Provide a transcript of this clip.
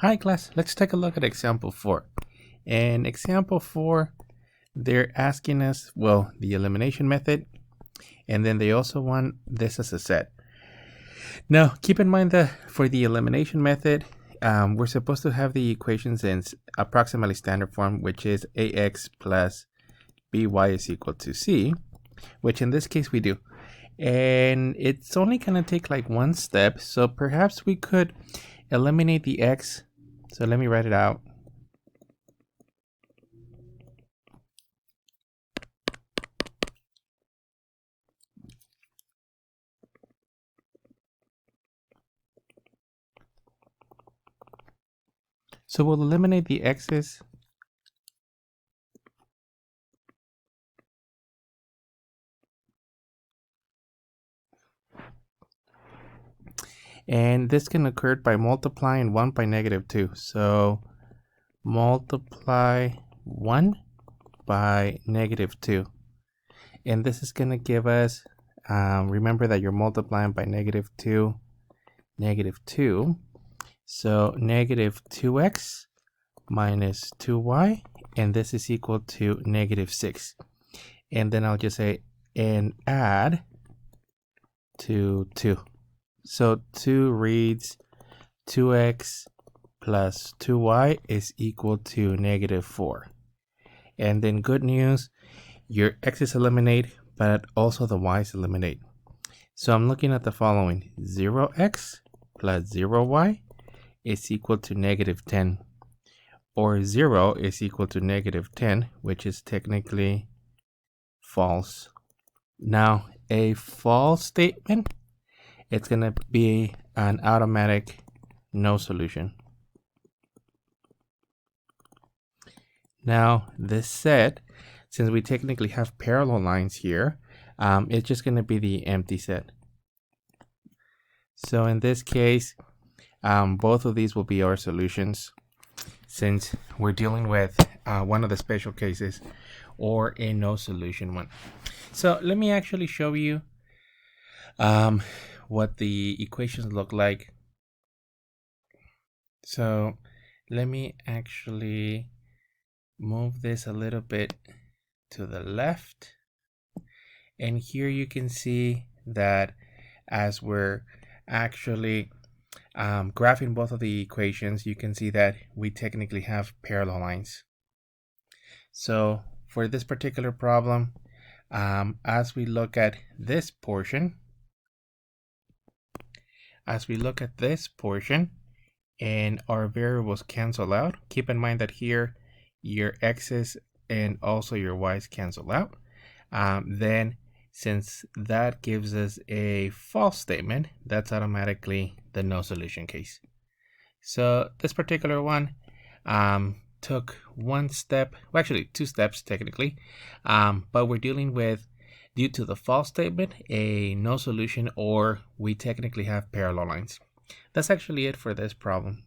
Hi class, let's take a look at example 4. In example 4, they're asking us, well, the elimination method, and then they also want this as a set. Now, keep in mind that for the elimination method, we're supposed to have the equations in approximately standard form, which is ax plus by is equal to c, which in this case we do. And it's only going to take like one step, so perhaps we could eliminate the x. So let me write it out. So we'll eliminate the x's. And this can occur by multiplying 1 by -2. So multiply 1 by -2. And this is going to give us, remember that you're multiplying by -2, -2. So -2x minus 2y, and this is equal to -6. And then I'll just say, and add to 2. So 2 reads 2x plus 2y is equal to -4. And then good news, your x's eliminate, but also the y's eliminate. So I'm looking at the following. 0x plus 0y is equal to -10. Or 0 is equal to -10, which is technically false. Now, a false statement, it's going to be an automatic no solution. Now, this set, since we technically have parallel lines here, it's just going to be the empty set. So in this case, both of these will be our solutions, since we're dealing with one of the special cases or a no solution one. So let me actually show you what the equations look like. So let me actually move this a little bit to the left. And here you can see that as we're actually graphing both of the equations, you can see that we technically have parallel lines. So for this particular problem, as we look at this portion, and our variables cancel out, keep in mind that here your x's and also your y's cancel out. Then since that gives us a false statement, that's automatically the no solution case. So this particular one took one step, well, actually 2 steps technically, but we're dealing with, due to the false statement, a no solution, or we technically have parallel lines. That's actually it for this problem.